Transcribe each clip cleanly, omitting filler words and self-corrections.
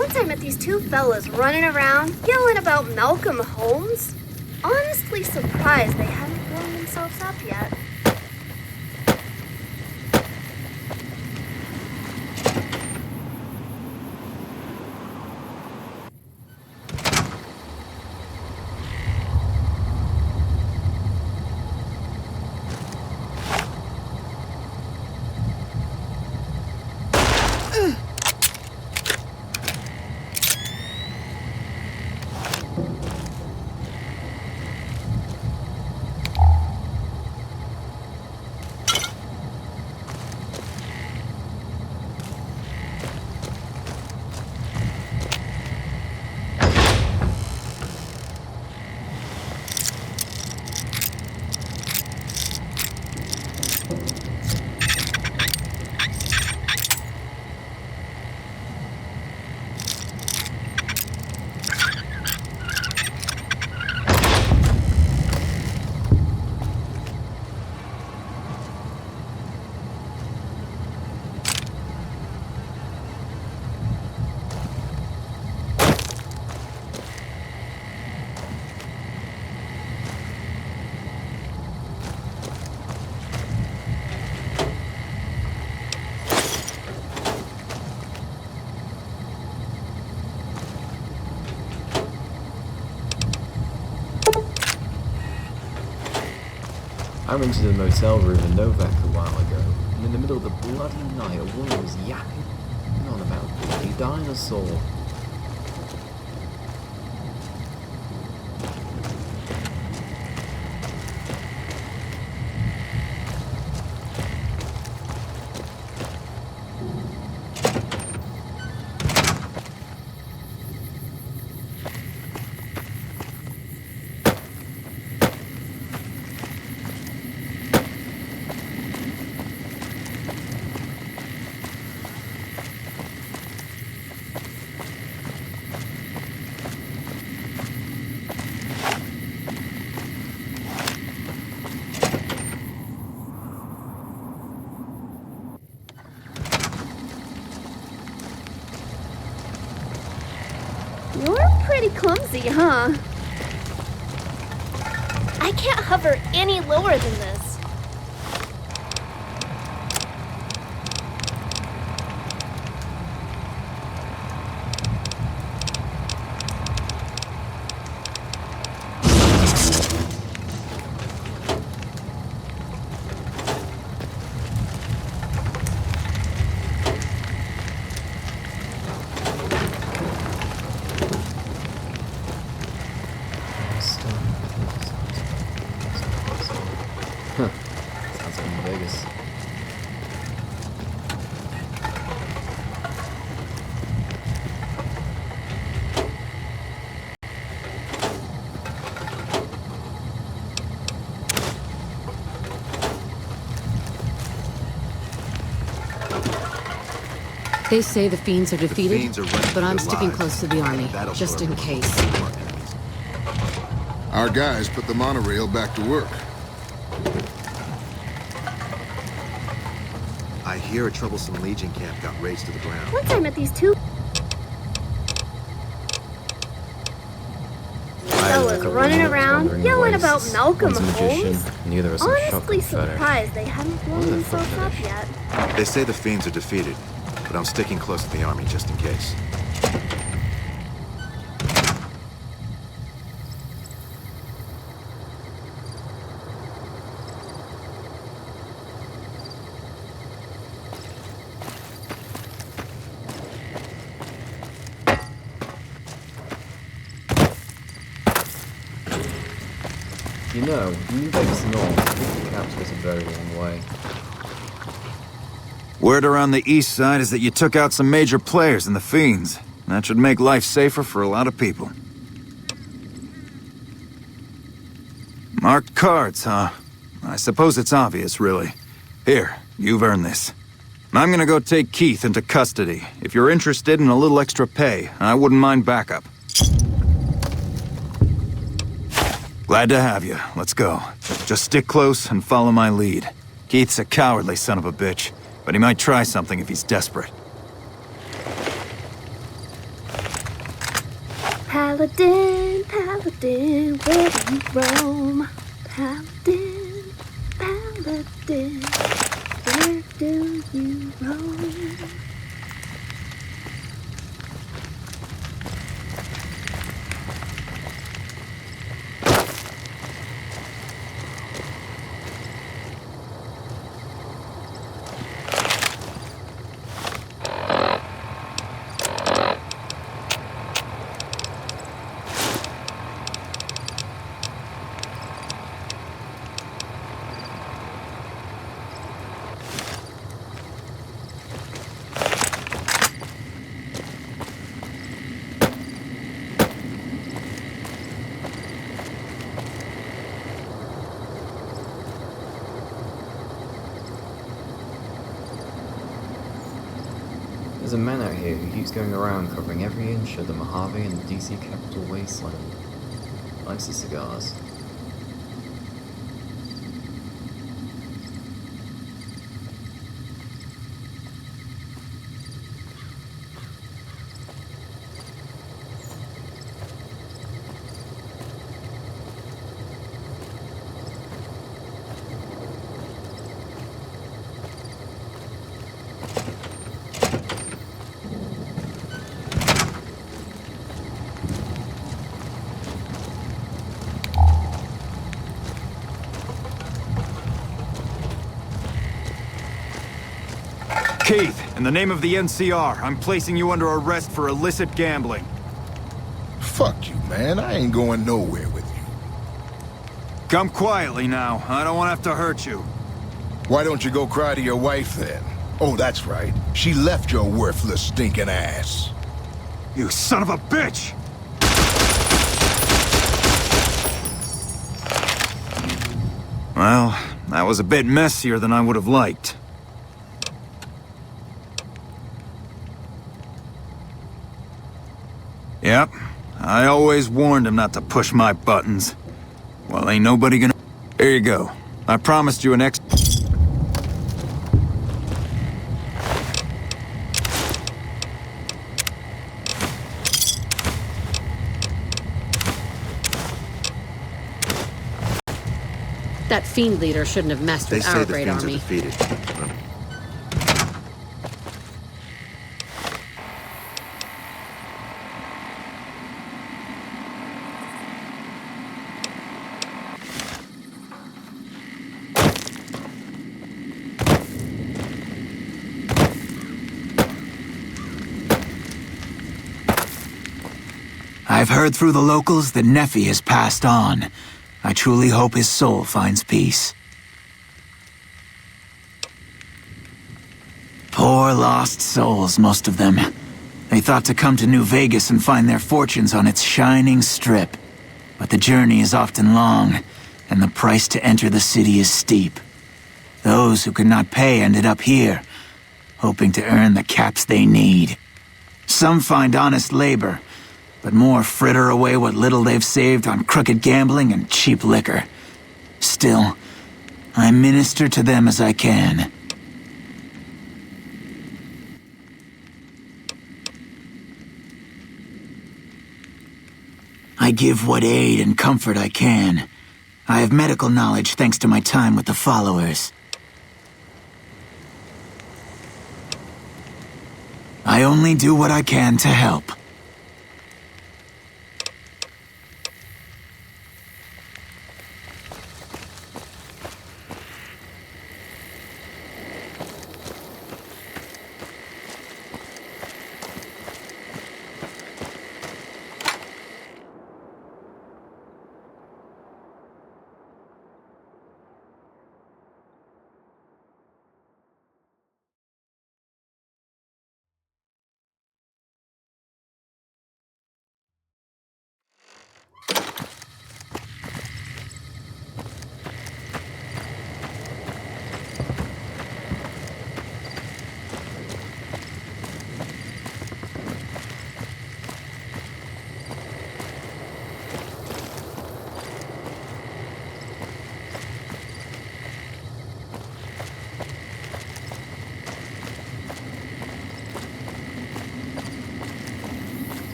Once I met these two fellas running around, yelling about Malcolm Holmes. Honestly surprised they hadn't blown themselves up yet. I rented a motel room in Novak a while ago, and in the middle of the bloody night, a woman was yapping on about a bloody dinosaur. You're pretty clumsy, huh? I can't hover any lower than this. Sounds like in Vegas. They say the fiends are defeated, Fiends are running but I'm for their sticking lives. close to the army, That'll just in forever case. protect our enemies. Our guys put the monorail back to work. I hear a troublesome Legion camp got razed to the ground. Once I met these two fellas running around, yelling about Malcolm Holmes. And the other was some Honestly shotgun fetish. surprised they hadn't blown What the fuck themselves up fetish? yet. They say the fiends are defeated, but I'm sticking close to the army just in case. You know, New Vegas North, the caps goes a very long way. Word around the east side is that you took out some major players in the Fiends. That should make life safer for a lot of people. Marked cards, huh? I suppose it's obvious, really. Here, you've earned this. I'm gonna go take Keith into custody. If you're interested in a little extra pay, I wouldn't mind backup. Glad to have you. Let's go. Just stick close and follow my lead. Keith's a cowardly son of a bitch, but he might try something if he's desperate. Paladin, paladin, where do you roam? Paladin, paladin, where do you roam? There's a man out here who keeps going around covering every inch of the Mojave and DC capital wasteland. Likes his cigars. Keith, in the name of the NCR, I'm placing you under arrest for illicit gambling. Fuck you, man. I ain't going nowhere with you. Come quietly now. I don't want to have to hurt you. Why don't you go cry to your wife then? Oh, that's right. She left your worthless, stinking ass. You son of a bitch! Well, that was a bit messier than I would have liked. Yep, I always warned him not to push my buttons. Well, ain't nobody gonna... There you go. I promised you an ex... That fiend leader shouldn't have messed They with say our the great fiends are army. defeated. But I've heard through the locals that Nephi has passed on. I truly hope his soul finds peace. Poor lost souls, most of them. They thought to come to New Vegas and find their fortunes on its shining strip. But the journey is often long, and the price to enter the city is steep. Those who could not pay ended up here, hoping to earn the caps they need. Some find honest labor, but more fritter away what little they've saved on crooked gambling and cheap liquor. Still, I minister to them as I can. I give what aid and comfort I can. I have medical knowledge thanks to my time with the followers. I only do what I can to help.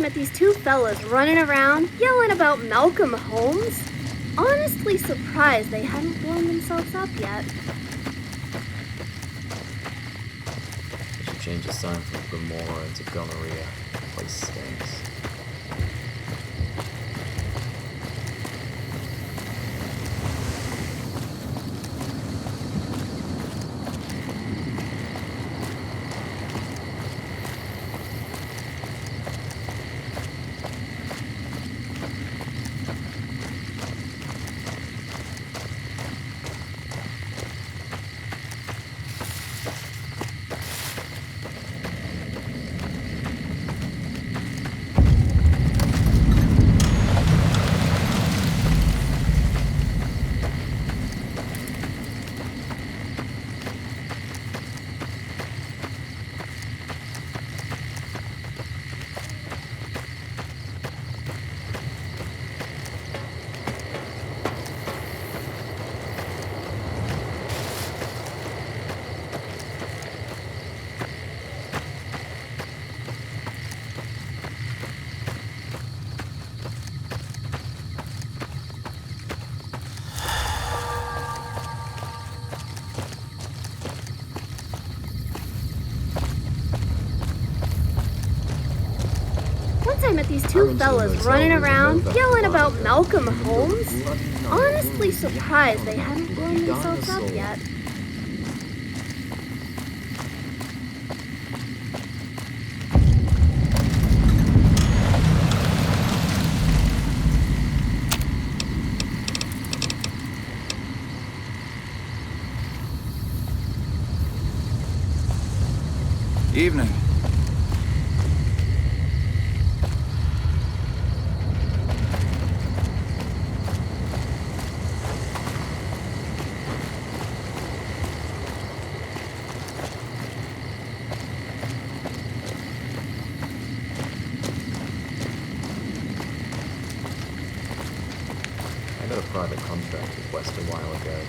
met these two fellas running around yelling about Malcolm Holmes. Honestly surprised they hadn't blown themselves up yet. I should change the sign from Gomorrah into Gonorrhea. The place stinks. Once I met these two fellas running around yelling about Malcolm Holmes. Honestly surprised they hadn't blown themselves up yet. Evening. I got a private contract request a while ago,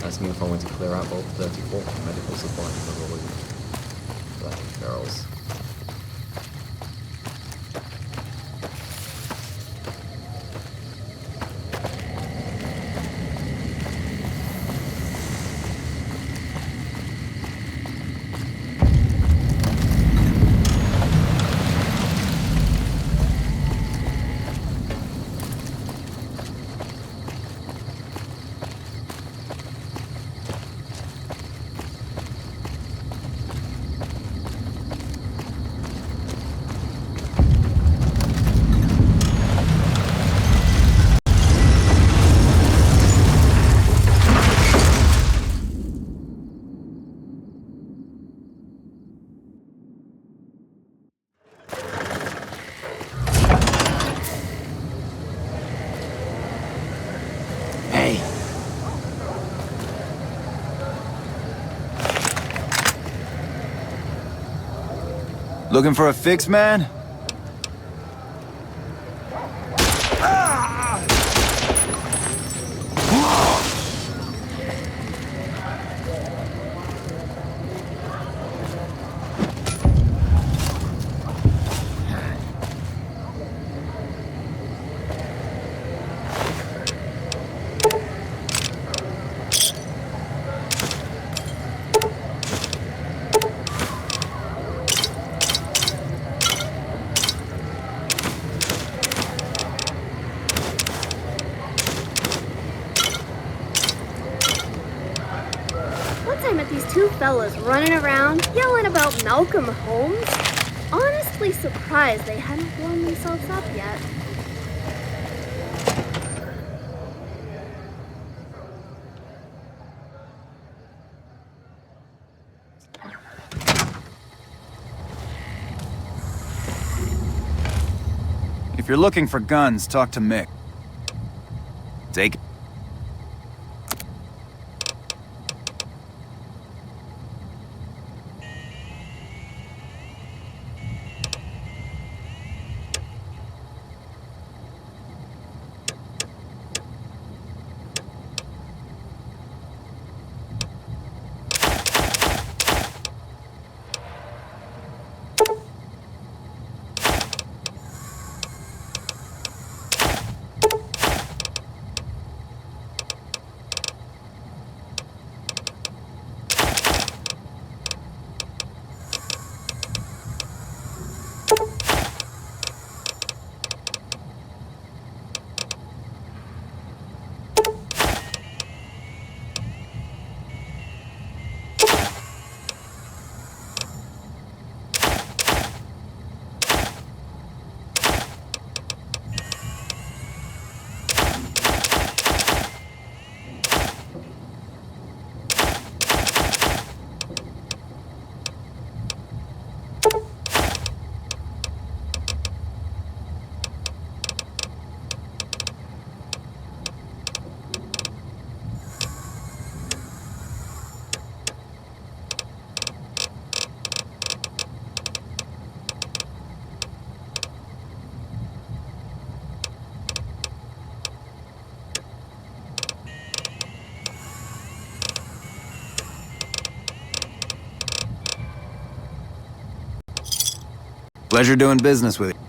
asking if I want to clear out Vault 34 for medical supplies for the loot. Black barrels. Hey, Looking for a fix, man? Once I met these two fellas running around yelling about Malcolm Holmes. Honestly surprised they hadn't blown themselves up yet. If you're looking for guns, talk to Mick. Take Pleasure doing business with you.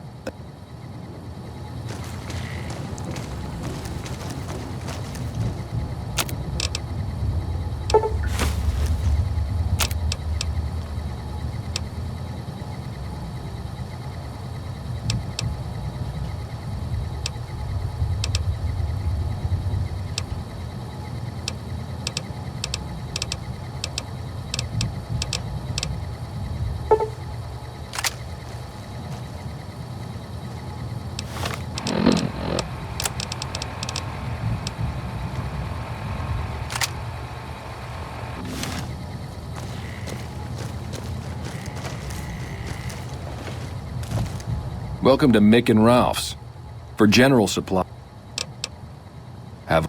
Welcome to Mick and Ralph's. For general supply. Have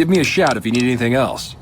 give me a shout if you need anything else.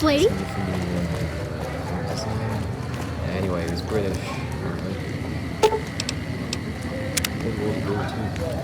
Yes, lady. Anyway, he was British, apparently. World War II.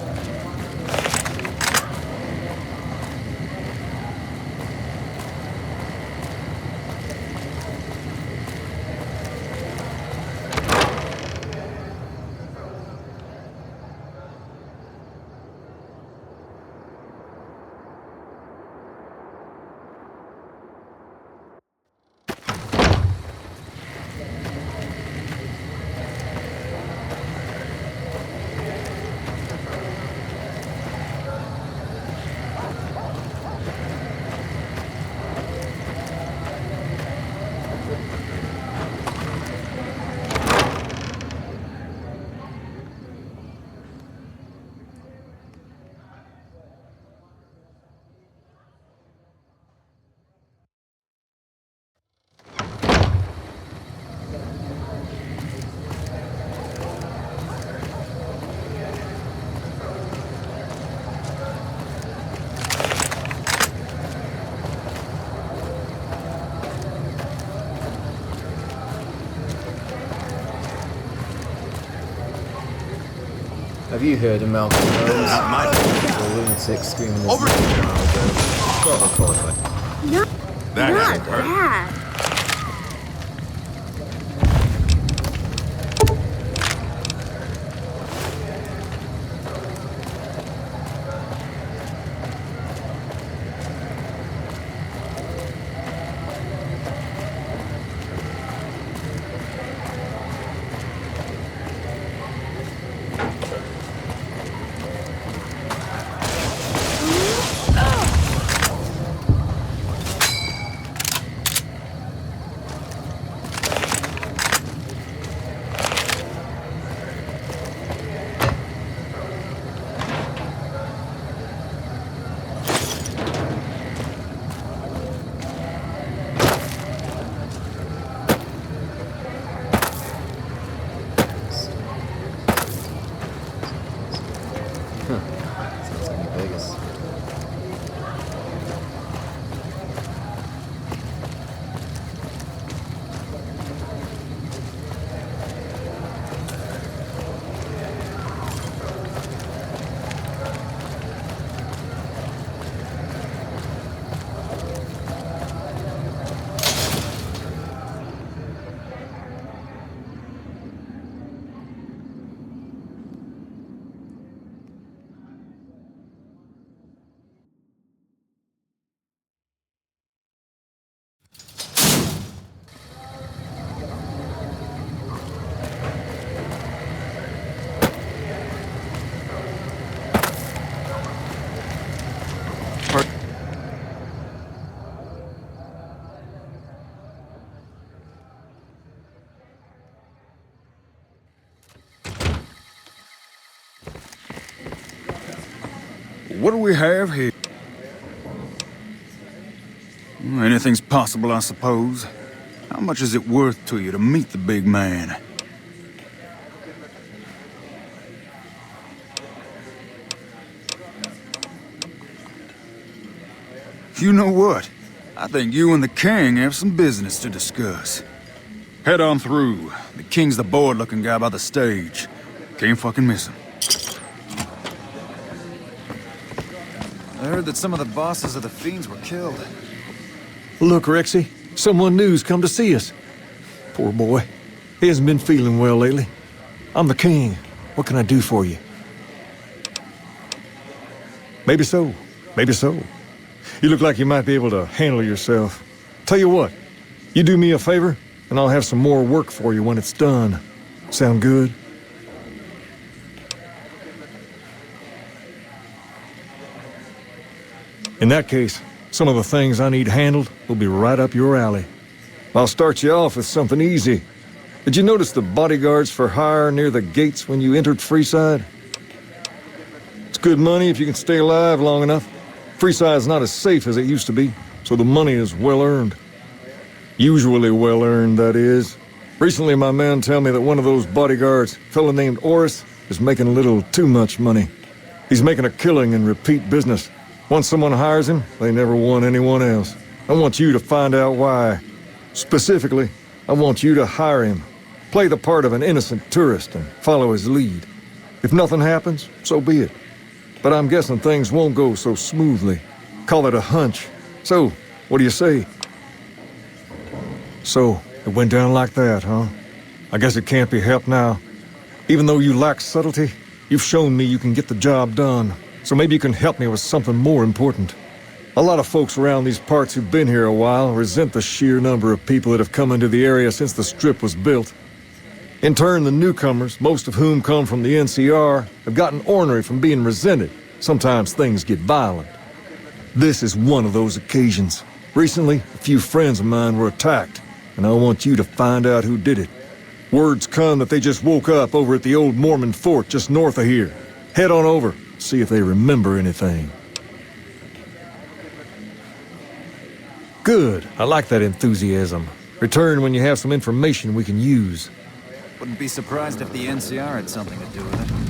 Have you heard of Malcolm Holmes? The lunatic screaming this Over. Got a qualify. Not That not ain't work. bad. Sounds like New Vegas. What do we have here? Anything's possible, I suppose. How much is it worth to you to meet the big man? You know what? I think you and the king have some business to discuss. Head on through. The king's the bored-looking guy by the stage. Can't fucking miss him. I heard that some of the bosses of the Fiends were killed. Look, Rexy, someone new's come to see us. Poor boy. He hasn't been feeling well lately. I'm the king. What can I do for you? Maybe so. Maybe so. You look like you might be able to handle yourself. Tell you what, you do me a favor, and I'll have some more work for you when it's done. Sound good? In that case, some of the things I need handled will be right up your alley. I'll start you off with something easy. Did you notice the bodyguards for hire near the gates when you entered Freeside? It's good money if you can stay alive long enough. Freeside's not as safe as it used to be, so the money is well earned. Usually well earned, that is. Recently, my man tell me that one of those bodyguards, a fella named Oris, is making a little too much money. He's making a killing in repeat business. Once someone hires him, they never want anyone else. I want you to find out why. Specifically, I want you to hire him. Play the part of an innocent tourist and follow his lead. If nothing happens, so be it. But I'm guessing things won't go so smoothly. Call it a hunch. So, what do you say? So, it went down like that, huh? I guess it can't be helped now. Even though you lack subtlety, you've shown me you can get the job done. So maybe you can help me with something more important. A lot of folks around these parts who've been here a while resent the sheer number of people that have come into the area since the Strip was built. In turn, the newcomers, most of whom come from the NCR, have gotten ornery from being resented. Sometimes things get violent. This is one of those occasions. Recently, a few friends of mine were attacked, and I want you to find out who did it. Word's come that they just woke up over at the old Mormon fort just north of here. Head on over, see if they remember anything. Good. I like that enthusiasm. Return when you have some information we can use. Wouldn't be surprised if the NCR had something to do with it.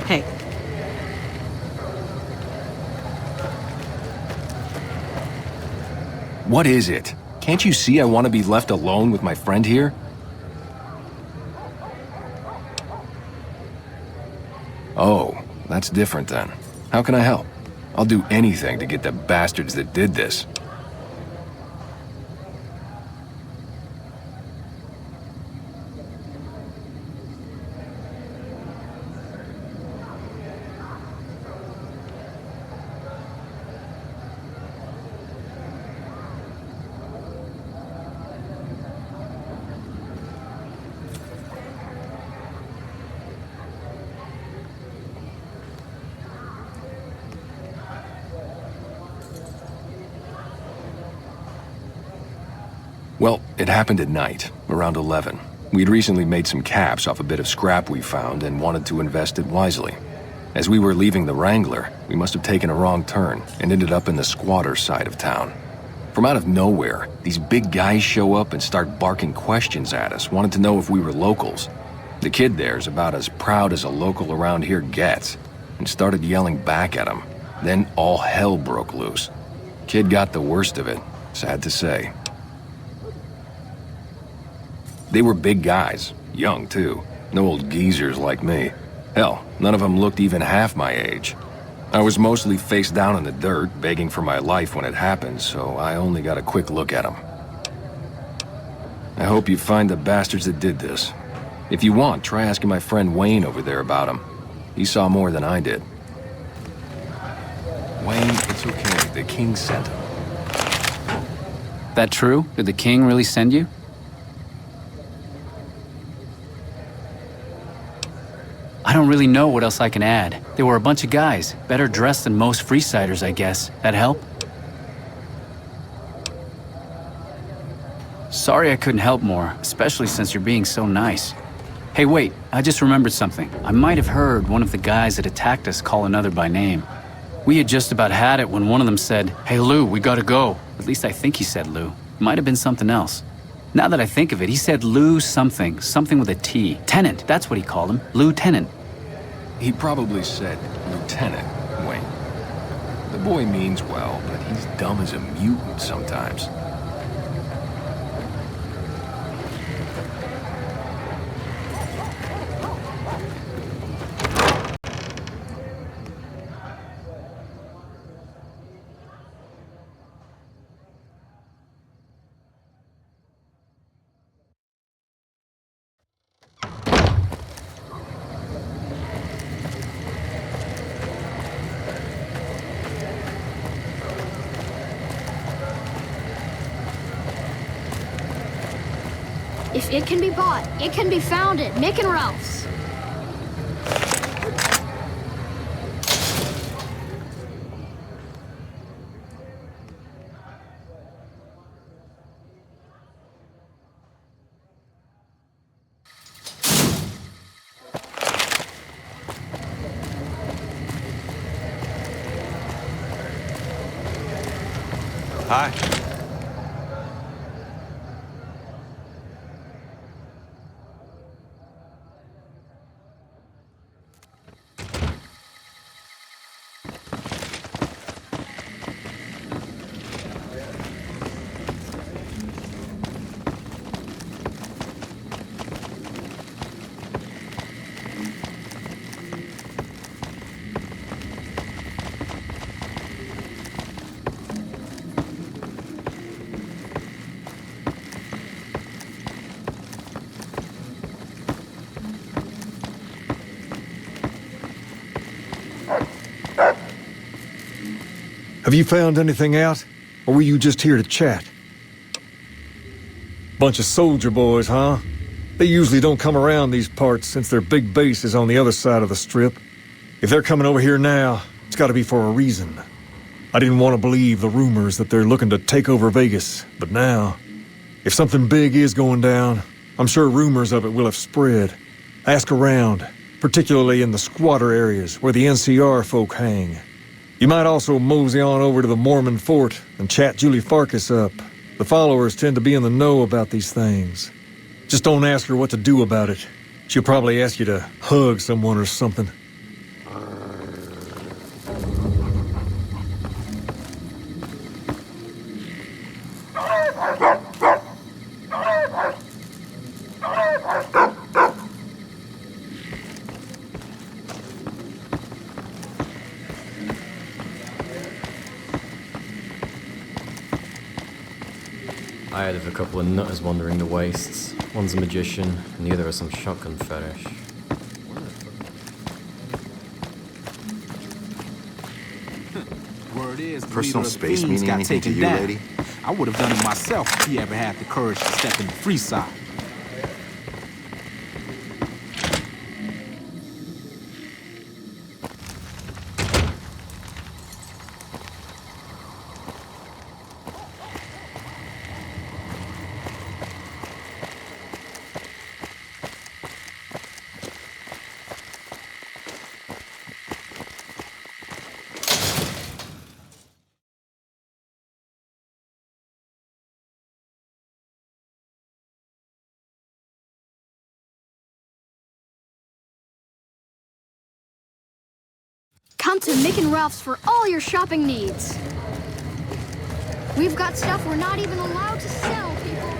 Hey, What is it? Can't you see I want to be left alone with my friend here? Oh, that's different then. How can I help? I'll do anything to get the bastards that did this. Well, it happened at night, around 11. We'd recently made some caps off a bit of scrap we found and wanted to invest it wisely. As we were leaving the Wrangler, we must have taken a wrong turn and ended up in the squatter side of town. From out of nowhere, these big guys show up and start barking questions at us, wanted to know if we were locals. The kid there's about as proud as a local around here gets, and started yelling back at him. Then all hell broke loose. Kid got the worst of it, sad to say. They were big guys, young too, no old geezers like me. Hell, none of them looked even half my age. I was mostly face down in the dirt, begging for my life when it happened, so I only got a quick look at them. I hope you find the bastards that did this. If you want, try asking my friend Wayne over there about him. He saw more than I did. Wayne, it's okay. The king sent him. That true? Did the king really send you? I don't really know what else I can add. They were a bunch of guys, better dressed than most Freesiders, I guess. That help? Sorry I couldn't help more, especially since you're being so nice. Hey, wait, I just remembered something. I might have heard one of the guys that attacked us call another by name. We had just about had it when one of them said, "Hey Lou, we gotta go." At least I think he said Lou. It might have been something else. Now that I think of it, he said Lou something with a T. Tenant, that's what he called him. Lieutenant. He probably said Lieutenant Wayne. The boy means well, but he's dumb as a mutant sometimes. If it can be bought, it can be found at Mick and Ralph's. Hi. Have you found anything out? Or were you just here to chat? Bunch of soldier boys, huh? They usually don't come around these parts since their big base is on the other side of the strip. If they're coming over here now, it's gotta be for a reason. I didn't want to believe the rumors that they're looking to take over Vegas, but now, if something big is going down, I'm sure rumors of it will have spread. Ask around, particularly in the squatter areas where the NCR folk hang. You might also mosey on over to the Mormon fort and chat Julie Farkas up. The followers tend to be in the know about these things. Just don't ask her what to do about it. She'll probably ask you to hug someone or something. I heard of a couple of nutters wandering the wastes. One's a magician, and the other has some shotgun fetish. Word is, the Personal leader of space fiends meaning got anything to taken you, down. lady? I would have done it myself if he ever had the courage to step into Freeside. Come to Mick and Ralph's for all your shopping needs. We've got stuff we're not even allowed to sell, people.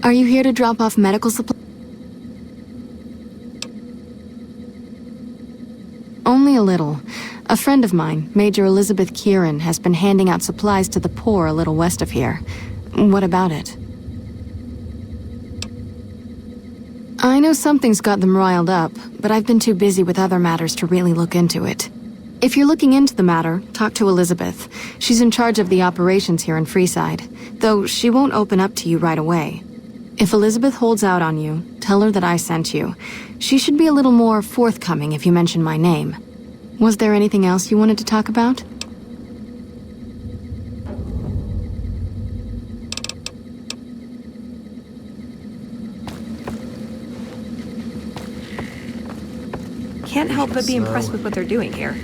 Are you here to drop off medical supplies? Only a little. A friend of mine, Major Elizabeth Kieran, has been handing out supplies to the poor a little west of here. What about it? I know something's got them riled up, but I've been too busy with other matters to really look into it. If you're looking into the matter, talk to Elizabeth. She's in charge of the operations here in Freeside, though she won't open up to you right away. If Elizabeth holds out on you, tell her that I sent you. She should be a little more forthcoming if you mention my name. Was there anything else you wanted to talk about? can't help but be impressed with what they're doing here.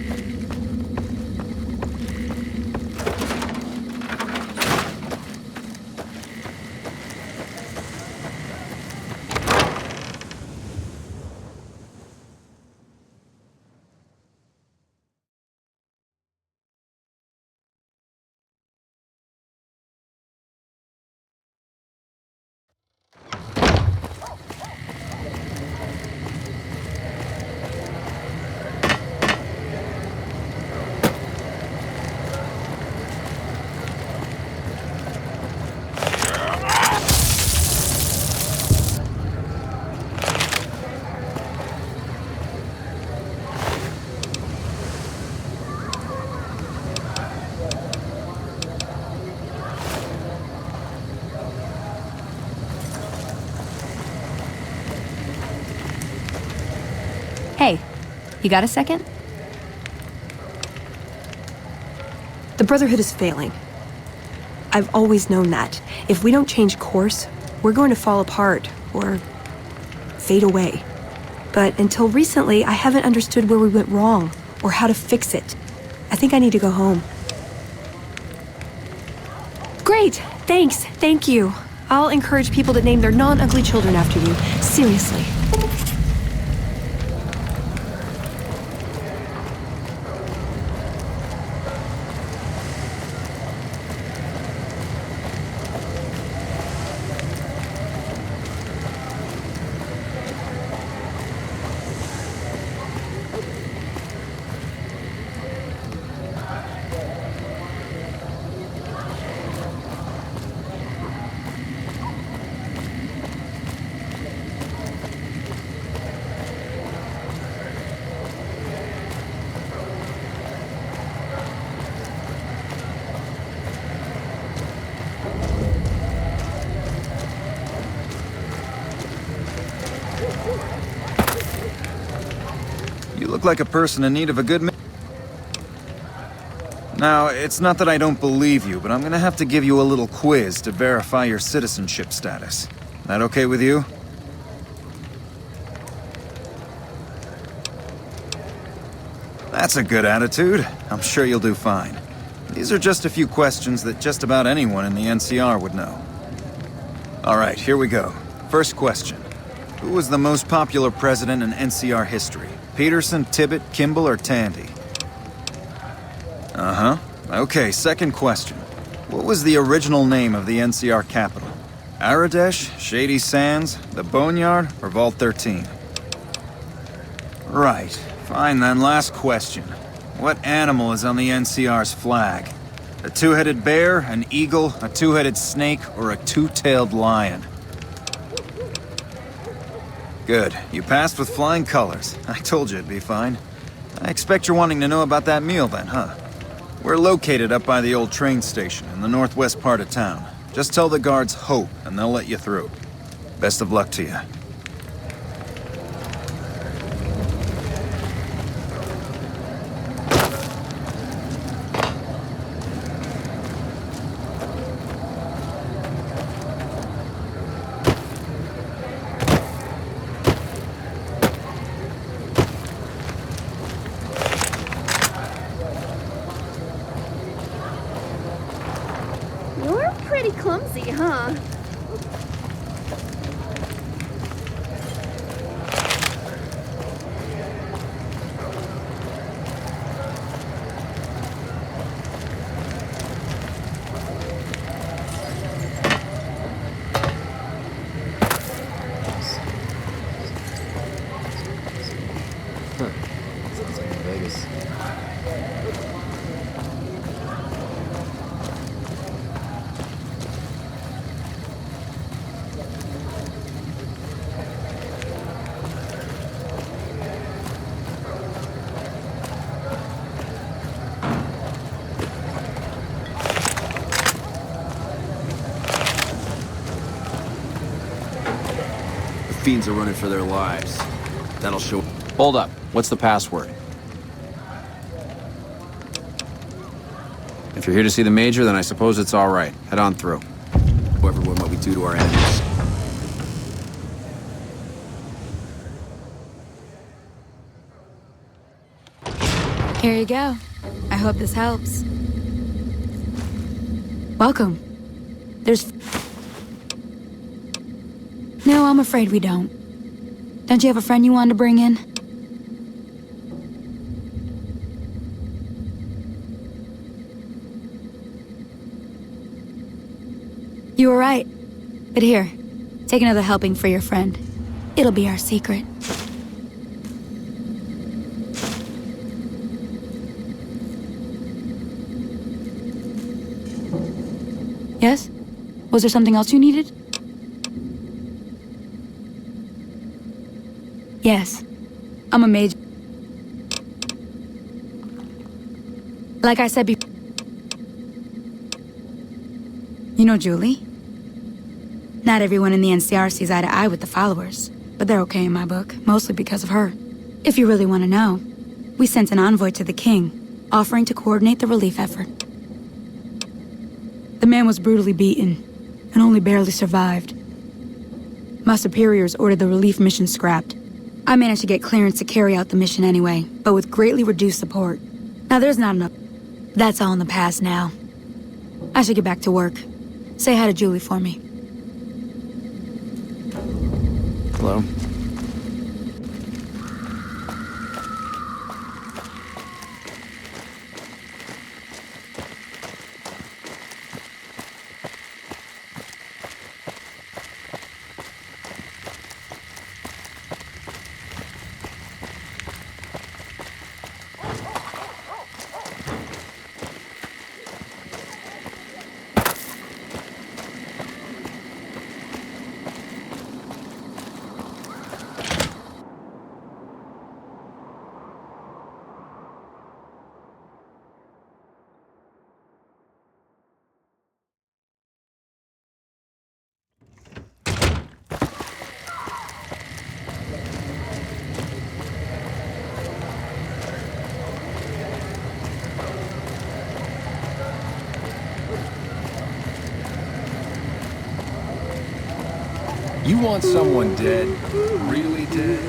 Hey, you got a second? The Brotherhood is failing. I've always known that. If we don't change course, we're going to fall apart, or fade away. But until recently, I haven't understood where we went wrong, or how to fix it. I think I need to go home. Great! Thanks, thank you. I'll encourage people to name their non-ugly children after you. Seriously. You look like a person in need of a good Now, it's not that I don't believe you, but I'm gonna have to give you a little quiz to verify your citizenship status. That okay with you? That's a good attitude. I'm sure you'll do fine. These are just a few questions that just about anyone in the NCR would know. Alright, here we go. First question. Who was the most popular president in NCR history? Peterson, Tibbet, Kimball, or Tandy? Uh-huh. Okay, second question. What was the original name of the NCR capital? Aradesh, Shady Sands, the Boneyard, or Vault 13? Right. Fine then, last question. What animal is on the NCR's flag? A two-headed bear, an eagle, a two-headed snake, or a two-tailed lion? Good. You passed with flying colors. I told you it'd be fine. I expect you're wanting to know about that meal then, huh? We're located up by the old train station in the northwest part of town. Just tell the guards Hope, and they'll let you through. Best of luck to you. You're pretty clumsy, huh? Sounds like Vegas. The fiends are running for their lives. That'll show. Hold up. What's the password? If you're here to see the Major, then I suppose it's all right. Head on through. Everyone what we do to our enemies. Here you go. I hope this helps. Welcome. No, I'm afraid we don't. Don't you have a friend you wanted to bring in? You were right. But here, take another helping for your friend. It'll be our secret. Yes? Was there something else you needed? Yes. I'm a mage. Like I said before. You know Julie? Not everyone in the NCR sees eye to eye with the followers, but they're okay in my book, mostly because of her. If you really want to know, we sent an envoy to the king, offering to coordinate the relief effort. The man was brutally beaten, and only barely survived. My superiors ordered the relief mission scrapped. I managed to get clearance to carry out the mission anyway, but with greatly reduced support. Now there's not enough. That's all in the past now. I should get back to work. Say hi to Julie for me. Hello? You want someone dead? Really dead?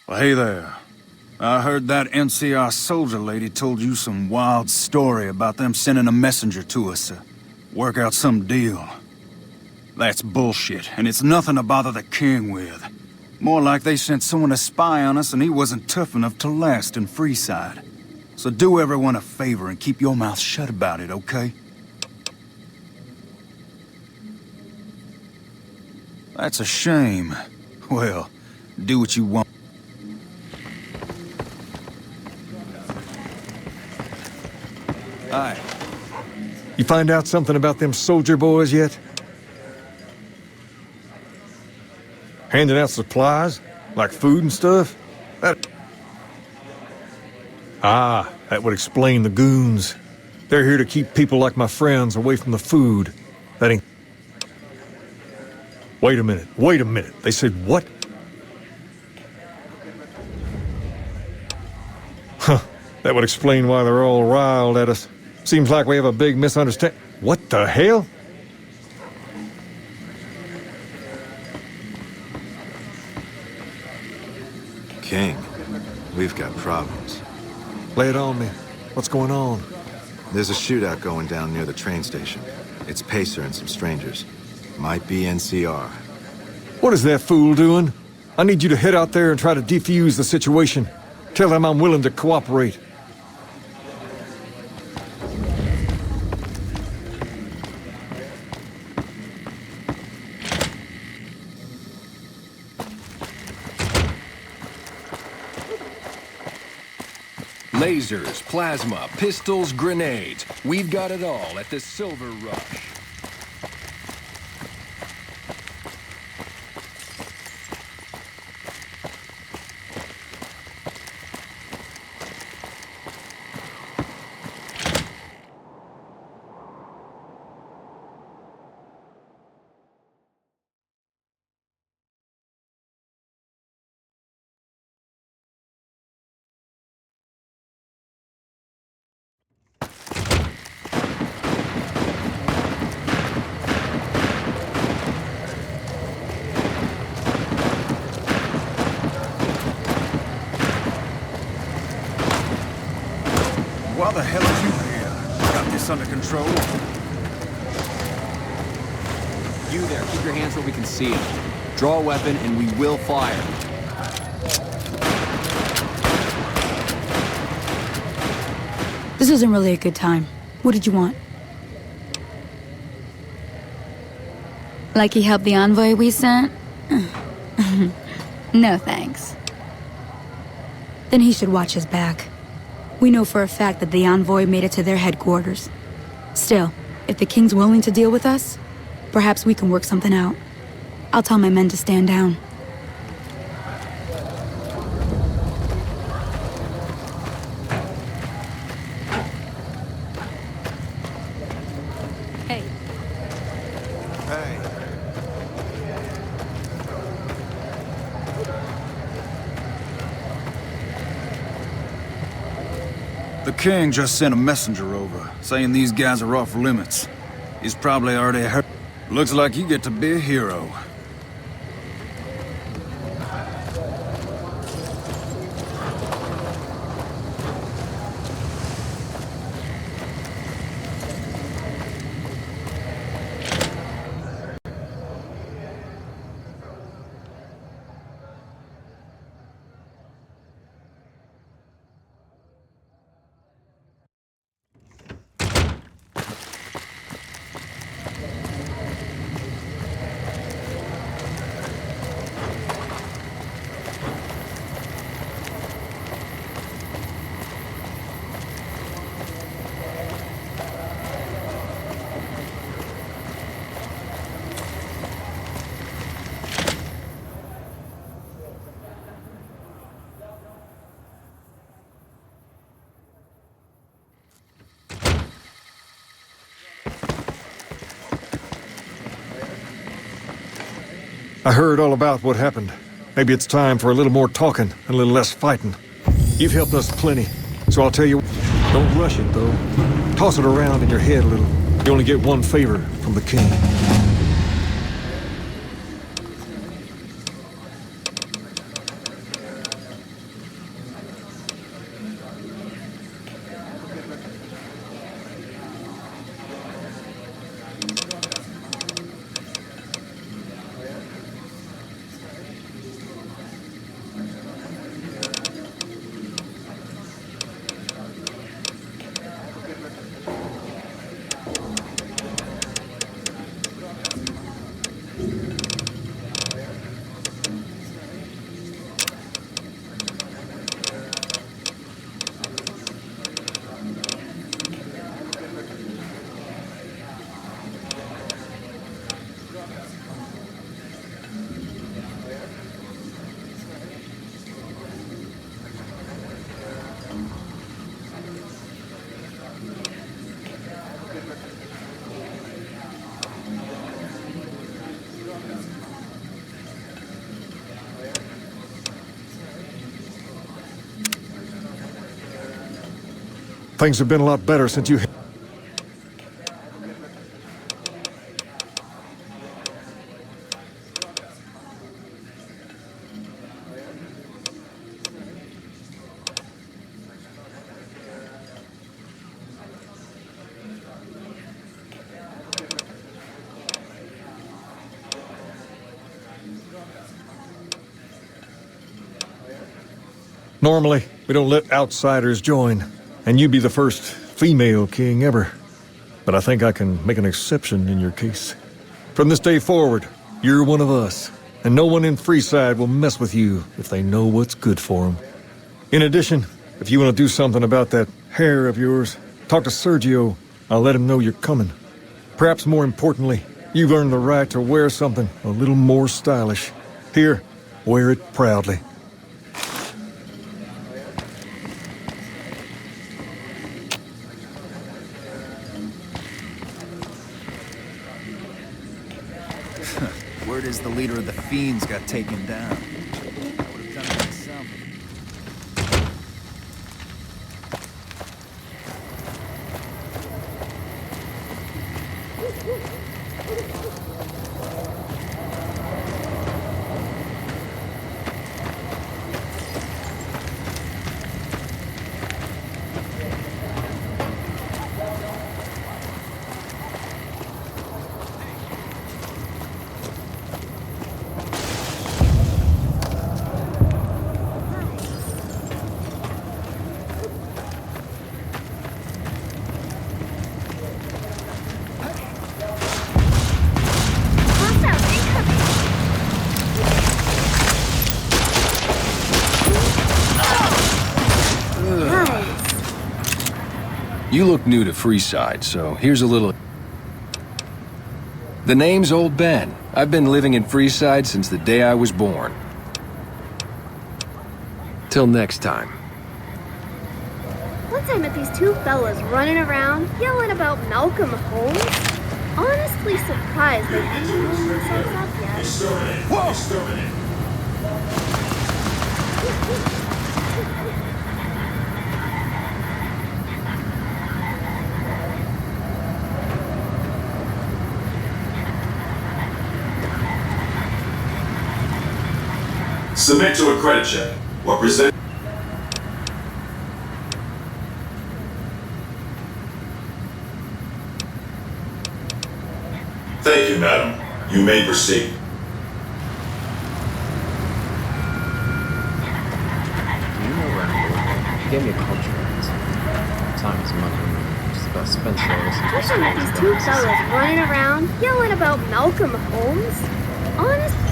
Well, hey there. I heard that NCR soldier lady told you some wild story about them sending a messenger to us to work out some deal. That's bullshit, and it's nothing to bother the king with. More like they sent someone to spy on us and he wasn't tough enough to last in Freeside. So do everyone a favor and keep your mouth shut about it, okay? That's a shame. Well, do what you want. Hi. You find out something about them soldier boys yet? Handing out supplies? Like food and stuff? That would explain the goons. They're here to keep people like my friends away from the food. That ain't... Wait a minute. They said what? Huh. That would explain why they're all riled at us. Seems like we have a big misunderstanding. What the hell? King, we've got problems. Lay it on me. What's going on? There's a shootout going down near the train station. It's Pacer and some strangers. Might be NCR. What is that fool doing? I need you to head out there and try to defuse the situation. Tell them I'm willing to cooperate. Lasers, plasma, pistols, grenades. We've got it all at the Silver Rush. How the hell did you got this under control? You there, keep your hands where we can see him. Draw a weapon and we will fire. This isn't really a good time. What did you want? Like he helped the envoy we sent? No thanks. Then he should watch his back. We know for a fact that the envoy made it to their headquarters. Still, if the king's willing to deal with us, perhaps we can work something out. I'll tell my men to stand down. Hey. Hey. The king just sent a messenger over, saying these guys are off limits. He's probably already heard. Looks like you get to be a hero. I heard all about what happened. Maybe it's time for a little more talking and a little less fighting. You've helped us plenty, so I'll tell you, don't rush it, though. Toss it around in your head a little. You only get one favor from the king. Things have been a lot better since you... Normally, we don't let outsiders join, and you'd be the first female king ever. But I think I can make an exception in your case. From this day forward, you're one of us, and no one in Freeside will mess with you if they know what's good for them. In addition, if you want to do something about that hair of yours, talk to Sergio. I'll let him know you're coming. Perhaps more importantly, you've earned the right to wear something a little more stylish. Here, wear it proudly. Word is the leader of the Fiends got taken down. I would have done it myself. You look new to Freeside, so here's a little... The name's Old Ben. I've been living in Freeside since the day I was born. Till next time. Once I met these two fellas running around, yelling about Malcolm Holmes. Honestly surprised they hadn't blown themselves up yet. Whoa! Submit to a credit check. What present? Thank you, madam. You may proceed. Do you know Randall? He gave me a contract. Time is money. Just about spent all this. Once I met these two fellas running around, yelling about Malcolm Holmes. Honestly